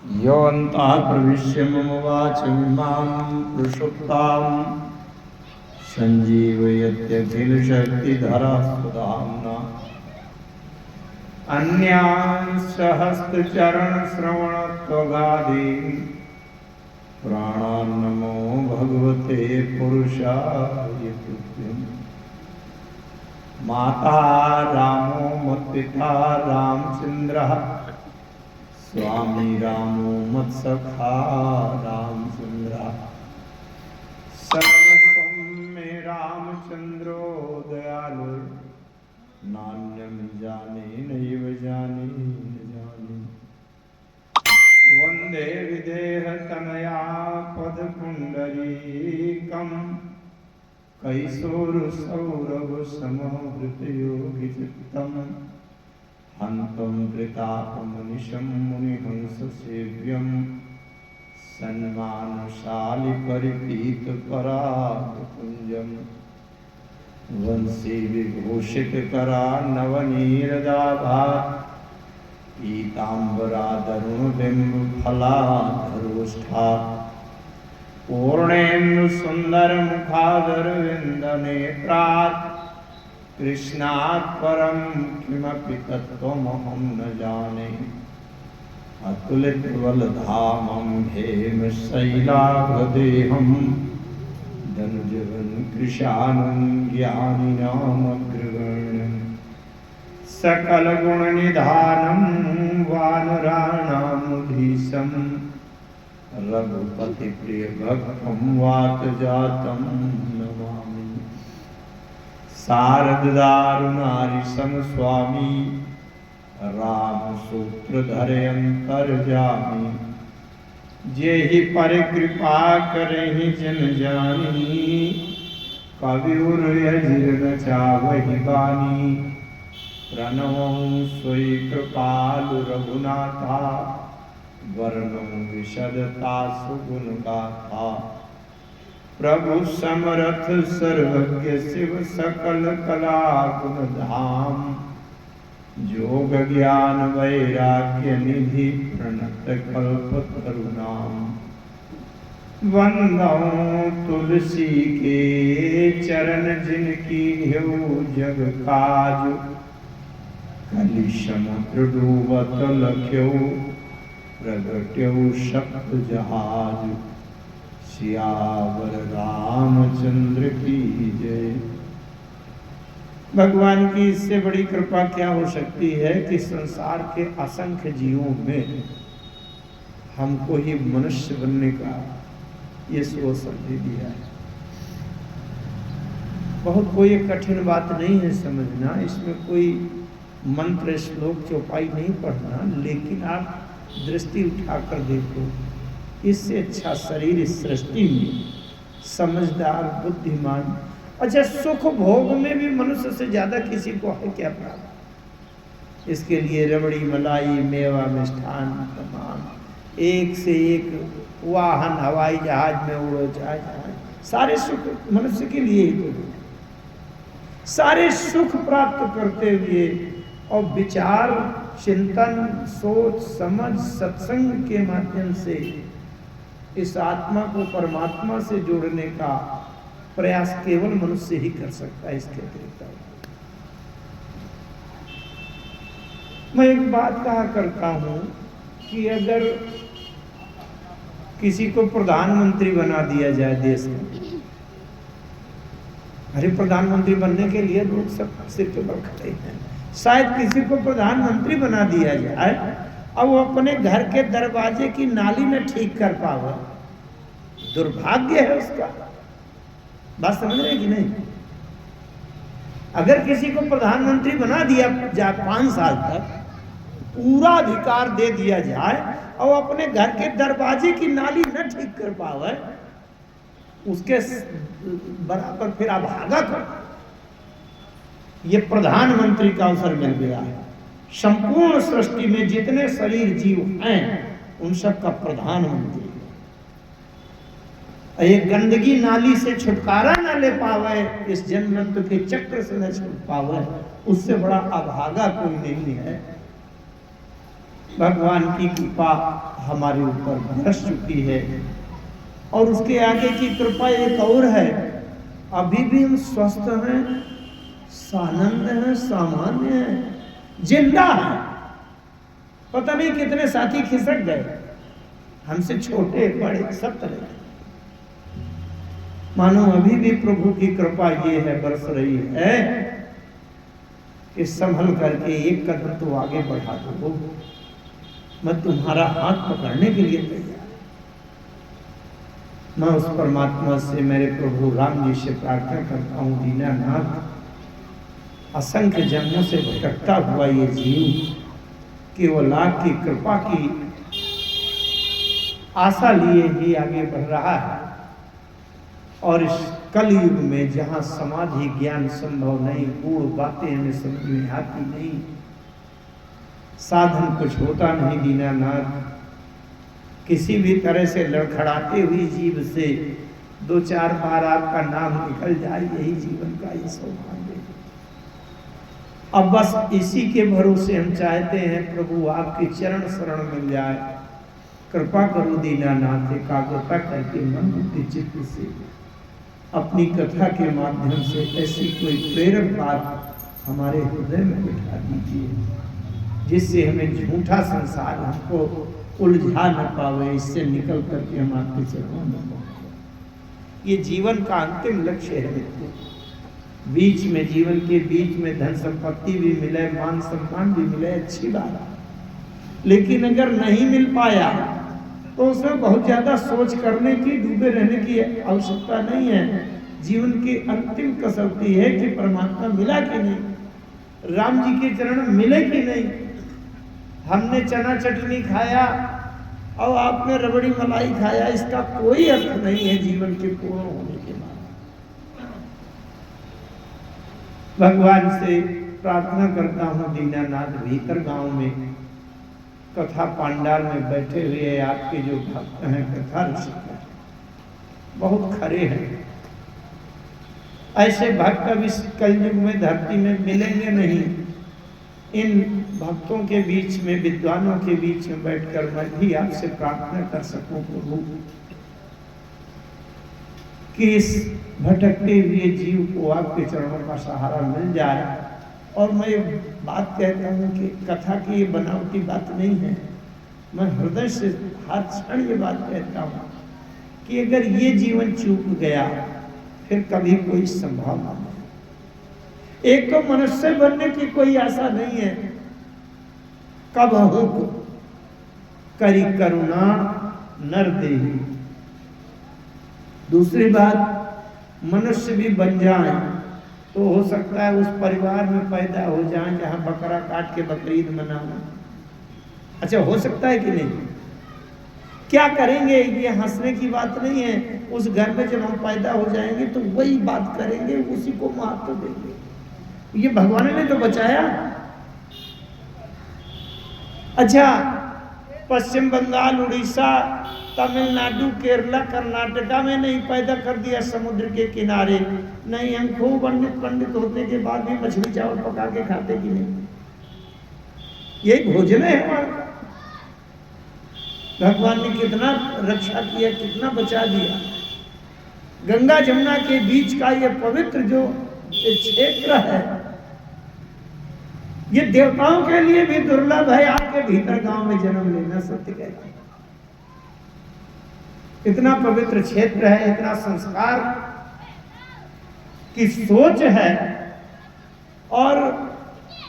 यो अन्तः प्रविश्य मम वाचमिमां प्रसुप्तां सञ्जीवयत्यखिलशक्तिधरस्वधाम्ना अन्यांश्च हस्तचरणश्रवणत्वगादीन् प्राणान्नमो भगवते पुरुषाय तुभ्यम्। माता रामो मत्पिता रामचन्द्रः स्वामी रामो मत्सखा रामचन्द्रः सर्वस्वं मे रामचन्द्रो दयालु नान्यं जाने नैव जाने न जाने। वन्दे विदेहतनया पदपुण्डरीकं कैशोरसौरभसमहृतयोगिचित्तम् हन्तं प्रतापमनिशं मुनिहंससेव्यं सन्मानशालिपरिपीतपरागपुञ्जं वंशी विभूषितकरान्नवनीरदाभात् पीताम्बरादरुणबिम्बफलाधरोष्ठात् पूर्णेन्दुसुन्दरमुखादरविन्दनेत्रात् कृष्णात् परं किमपि तत्त्वमहं न जाने। अतुलितबलधामं हेमशैलाभदेहं धनुजवन्कृशानं ज्ञानिनामग्रगण्यं सकलगुणनिधानं वानराणामुधीशं रघुपतिप्रियभक्तं वातजातं नमामि। शारदारुणारिसं स्वामी रामसूत्रधरयन्तर्जामि जेहि परिकृपा करहि जन जानी कवियुर्यजिर्न चावहि बानी। प्रणवं स्वैकृपालु रघुनाथा वर्णं विशदता सुगुणगाथा। प्रभु समरथ सर्वज्ञ शिव सकल कला गुण धाम जोग ज्ञान वैराग्य निधि प्रणत कल्पतरुणाम। वंदौ तुलसी के चरण जिनकी ह्यो जग काज कलि समुद्र डूबत लख्यो प्रगट्यो सप्त जहाज। सियावर रामचंद्र की जय। भगवान की इससे बड़ी कृपा क्या हो सकती है कि संसार के असंख्य जीवों में हमको ही मनुष्य बनने का ये अवसर दे दिया है। बहुत कोई कठिन बात नहीं है समझना, इसमें कोई मंत्र श्लोक चौपाई नहीं पढ़ना, लेकिन आप दृष्टि उठाकर देखो, इससे अच्छा शरीर इस सृष्टि में समझदार बुद्धिमान। अच्छा, सुख भोग में भी मनुष्य से ज्यादा किसी को है क्या प्राप्त? इसके लिए रबड़ी मलाई मेवा मिष्ठान तमाम एक से एक वाहन हवाई जहाज में उड़ो चाहे सारे सुख मनुष्य के लिए ही तो सारे सुख प्राप्त करते हुए और विचार चिंतन सोच समझ सत्संग के माध्यम से इस आत्मा को परमात्मा से जोड़ने का प्रयास केवल मनुष्य ही कर सकता है। इसके अतिरिक्त मैं एक बात कहा करता हूं कि अगर किसी को प्रधानमंत्री बना दिया जाए देश में, अरे प्रधानमंत्री बनने के लिए लोग सब सिर के बल खड़े हैं, शायद किसी को प्रधानमंत्री बना दिया जाए और वो अपने घर के दरवाजे की नाली में ठीक कर पावे, दुर्भाग्य है उसका। बात समझ रहे कि नहीं? अगर किसी को प्रधानमंत्री बना दिया जाए 5 साल तक, पूरा अधिकार दे दिया जाए और अपने घर के दरवाजे की नाली न ठीक कर पावे, उसके बराबर फिर अभागा कर ये प्रधानमंत्री का अवसर मिल गया है। संपूर्ण सृष्टि में जितने शरीर जीव हैं उन सब का प्रधानमंत्री। ये गंदगी नाली से छुटकारा न ले पावे, इस जन्म के चक्र से न छूट पावे, उससे बड़ा अभागा कोई नहीं है। भगवान की कृपा हमारे ऊपर बरस चुकी है और उसके आगे की कृपा एक और है, अभी भी हम स्वस्थ हैं, सानंद हैं, सामान्य हैं, जिंदा हैं। पता नहीं कितने साथी खिसक गए, हमसे छोटे बड़े सब तरह, मानो अभी भी प्रभु की कृपा ये है बरस रही है कि संभल करके एक कदम तो आगे बढ़ा दो, मैं तुम्हारा हाथ पकड़ने के लिए तैयार। मैं उस परमात्मा से, मेरे प्रभु राम जी से प्रार्थना करता हूँ, दीनानाथ, असंख्य जन्मों से भटकता हुआ ये जीव केवल आपकी कृपा की आशा लिए ही आगे बढ़ रहा है, और इस कलयुग में जहाँ समाधि ज्ञान संभव नहीं, गूढ़ बातें हमें समझ में आती नहीं, साधन कुछ होता नहीं, दीनानाथ, किसी भी तरह से लड़खड़ाते हुई जीव से 2-4 बार आपका नाम निकल जाए, यही जीवन का ये सौभाग्य। अब बस इसी के भरोसे हम चाहते हैं प्रभु आपके चरण शरण मिल जाए, कृपा करो दीनानाथ, एकाग्रता करके मन बुद्धि चित्त से अपनी कथा के माध्यम से ऐसी कोई प्रेरक बात हमारे हृदय में बिठा दीजिए, जिससे हमें झूठा संसार हमको उलझा न पावे, इससे निकल करके हम आपके चरणों में पहुंचे। ये जीवन का अंतिम लक्ष्य है मित्रों। बीच में, जीवन के बीच में धन संपत्ति भी मिले, मान सम्मान भी मिले, अच्छी बात है, लेकिन अगर नहीं मिल पाया तो उसमें बहुत ज्यादा सोच करने की, डूबे रहने की आवश्यकता नहीं है। जीवन की अंतिम कसौटी है कि परमात्मा मिला कि नहीं, राम जी के चरण मिले कि नहीं। हमने चना चटनी खाया और आपने रबड़ी मलाई खाया, इसका कोई अर्थ नहीं है जीवन के पूर्ण होने के बाद। भगवान से प्रार्थना करता हूँ दीनानाथ, भीतर गांव में कथा पांडाल में बैठे हुए आपके जो भक्त हैं, कथा रसिक हैं, बहुत खरे हैं, ऐसे भक्त अब इस कलयुग में धरती में मिलेंगे नहीं। इन भक्तों के बीच में, विद्वानों के बीच में बैठकर मैं भी आपसे प्रार्थना कर सकूं प्रभु कि इस भटकते हुए जीव को आपके चरणों का सहारा मिल जाए। और मैं ये बात कहता हूँ कि कथा की ये बनावटी बात नहीं है, मैं हृदय से हर क्षण ये बात कहता हूँ कि अगर ये जीवन चूक गया फिर कभी कोई संभावना नहीं। एक तो मनुष्य बनने की कोई आशा नहीं है, कब हो करी करुणा नर देही। दूसरी बात, मनुष्य भी बन जाए तो हो सकता है उस परिवार में पैदा हो जाए जहां बकरा काट के बकरीद मनाना। अच्छा, हो सकता है कि नहीं? क्या करेंगे, ये हंसने की बात नहीं है। उस घर में जब हम पैदा हो जाएंगे तो वही बात करेंगे, उसी को महत्व देंगे। ये भगवान ने तो बचाया। अच्छा, पश्चिम बंगाल, उड़ीसा, तमिलनाडु, केरला, कर्नाटका में नहीं पैदा कर दिया समुद्र के किनारे। नहीं, हम खूब पंडित होने के बाद भी मछली चावल पका के खाते कि नहीं? यही भोजन है हमारा। भगवान ने कितना रक्षा किया, कितना बचा दिया। गंगा जमुना के बीच का ये पवित्र जो क्षेत्र है, ये देवताओं के लिए भी दुर्लभ है। आपके भीतर गांव में जन्म लेना, सत्य कहता है। इतना पवित्र क्षेत्र है, इतना संस्कार की सोच है, और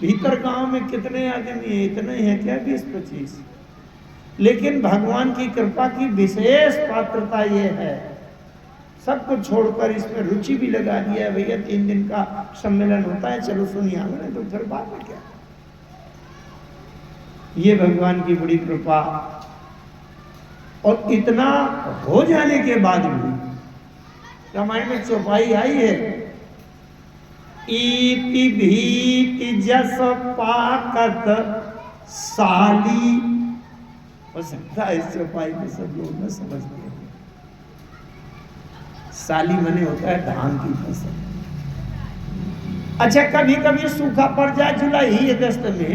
भीतर गांव में कितने आदमी है? इतने हैं क्या, 20-25। लेकिन भगवान की कृपा की विशेष पात्रता ये है, सब कुछ छोड़कर इसमें रुचि भी लगा दिया। भैया 3 दिन का सम्मेलन होता है, चलो सुनिए, हमने तो फिर बाद में क्या। ये भगवान की बड़ी कृपा। और इतना हो जाने के बाद भी रामायण में चौपाई आई है, इति भीति जस पाकत साली। हो सकता है इस चौपाई में सब लोग न समझते हैं। साली मने होता है धान की फसल। अच्छा, कभी कभी सूखा पड़ जाए जुलाई अगस्त में,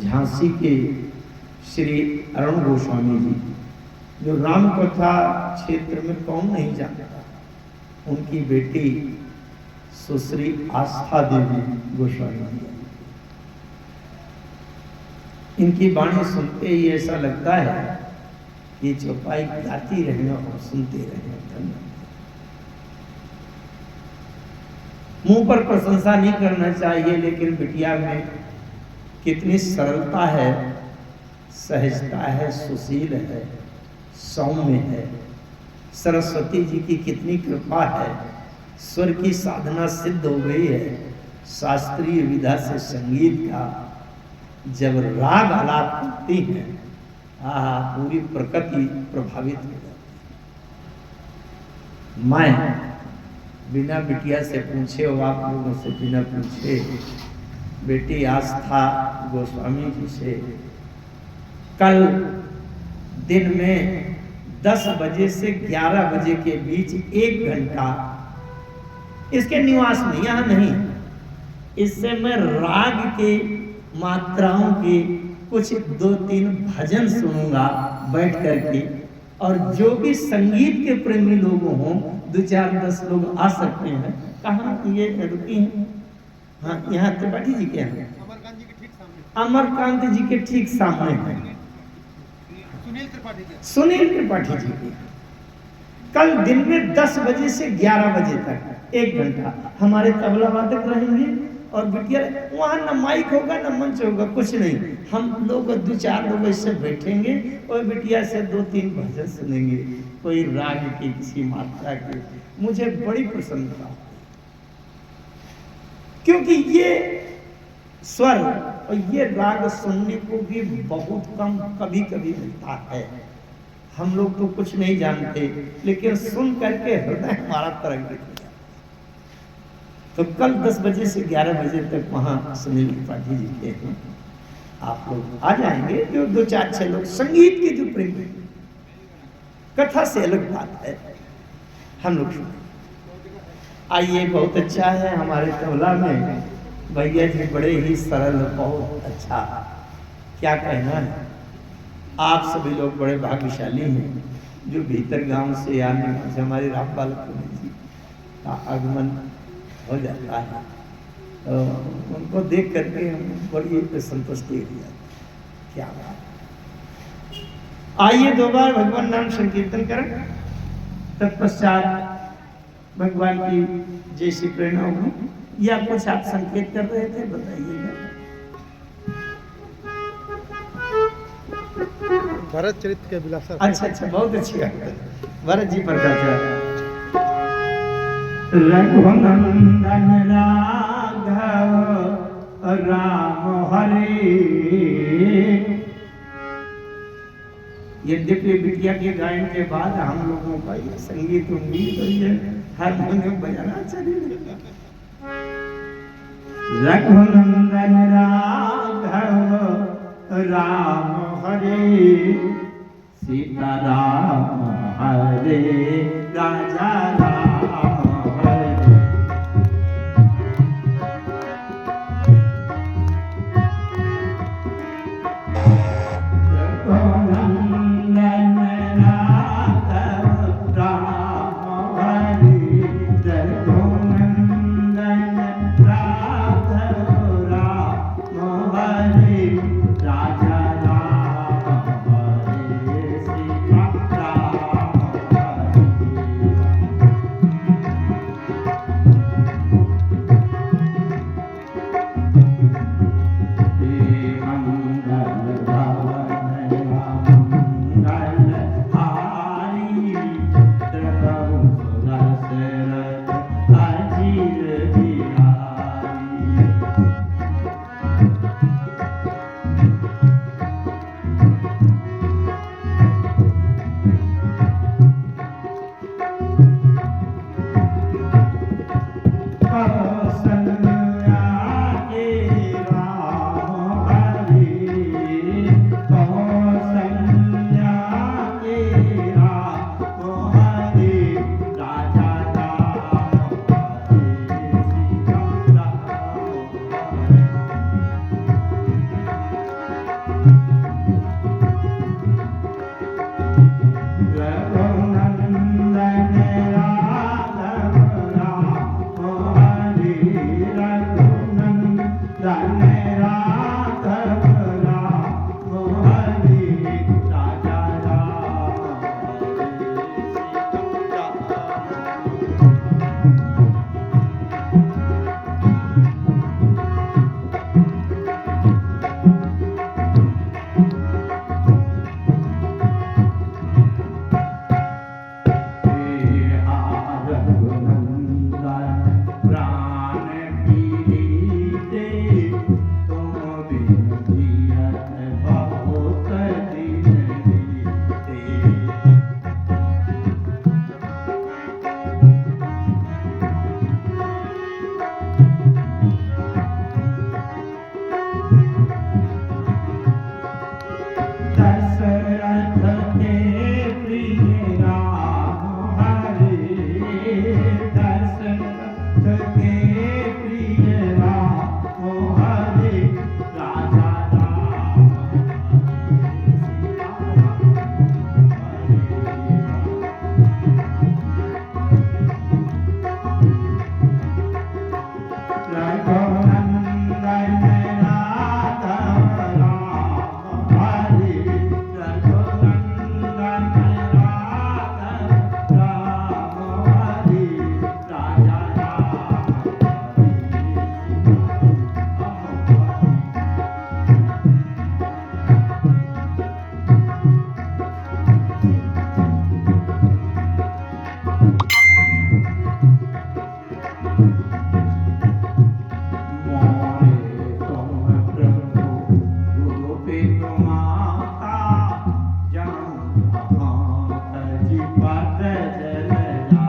झांसी के श्री अरुण गोस्वामी जी, जो राम कथा क्षेत्र में कौन नहीं जानता, उनकी बेटी सुश्री आस्था देवी गोस्वामी जी। इनकी वाणी सुनते ही ऐसा लगता है कि चौपाई गाती रहे और सुनते रहे। मुंह पर प्रशंसा नहीं करना चाहिए, लेकिन बिटिया में कितनी सरलता है, सहजता है, सुशील है, सौम्य है। सरस्वती जी की कितनी कृपा है, स्वर की साधना सिद्ध हो गई है। शास्त्रीय विधा से संगीत का जब राग आलाप करती है, पूरी प्रकृति प्रभावित हो जाती है। मैं बिना बिटिया से पूछे और आप लोगों से बिना पूछे बेटी आस्था गोस्वामी जी से कल दिन में 10 बजे से 11 बजे के बीच 1 घंटा इसके निवास में, यहाँ नहीं, इससे मैं राग के मात्राओं के कुछ 2-3 भजन सुनूंगा बैठ करके। और जो भी संगीत के प्रेमी लोग हों, 2-4-10 लोग आ सकते हैं। कहाँ ये रुकी हैं? हाँ, यहाँ त्रिपाठी जी के हैं, अमरकांत जी के ठीक सामने है सुनील त्रिपाठी जी के। कल दिन में 10 बजे से 11 बजे तक 1 घंटा हमारे तबला वादक रहेंगे और बिटिया वहाँ न माइक होगा न मंच होगा, कुछ नहीं। हम लोग 2-4 लोग इससे बैठेंगे और बिटिया से 2-3 भजन सुनेंगे, कोई राग की किसी मात्रा की। मुझे बड़ी प्रसन्नता, क्योंकि ये स्वर और ये राग सुनने को भी बहुत कम कभी कभी मिलता है। हम लोग तो कुछ नहीं जानते, लेकिन सुन करके हृदय हमारा तरंगित हो जाता है। तो कल 10 बजे से 11 बजे तक वहाँ सुनील त्रिपाठी जी के हैं, आप लोग आ जाएंगे। जो 2-4-6 लोग संगीत के जो प्रेमी, कथा से अलग बात है, हम लोग सुने। आइए, बहुत अच्छा है। हमारे तबला में भैया जी बड़े ही सरल, बहुत अच्छा, क्या कहना है। आप सभी लोग बड़े भाग्यशाली हैं जो भीतर गांव से आने से हमारे रामपाल जी का आगमन हो जाता है, तो उनको देख करके हम बड़ी संतुष्टि हो जाती है। क्या बात। आइए 2 बार भगवान नाम संकीर्तन करें, तत्पश्चात भगवान की जैसी प्रेरणा होगी। या कुछ आप संकेत कर रहे थे, बताइएगा। भरत चरित्र के विलासा। अच्छा, बहुत अच्छी बात है। भरत जी पर रघुनंदन राघव राम हरे। यद्यपि बिटिया के गायन के बाद हम लोगों का ये संगीत उम्मीद और ये हारमोनियम बजाना चलेगा। रघुनंदन राघव राम हरे, सीता राम हरे, राजा राम हरे। रघुनंदन राघव राम हरे, रघुनंदन राघव राम हरे, राजा राम हरे, सीता राम हरे। चिपट जल जा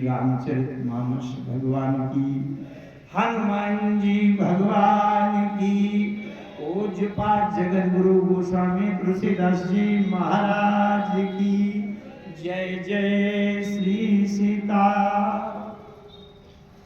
रामचरितमानस भगवान की, हनुमान जी भगवान की, पूज्यपाद जगत गुरु गोस्वामी तुलसीदास जी महाराज की जय। जय श्री सीता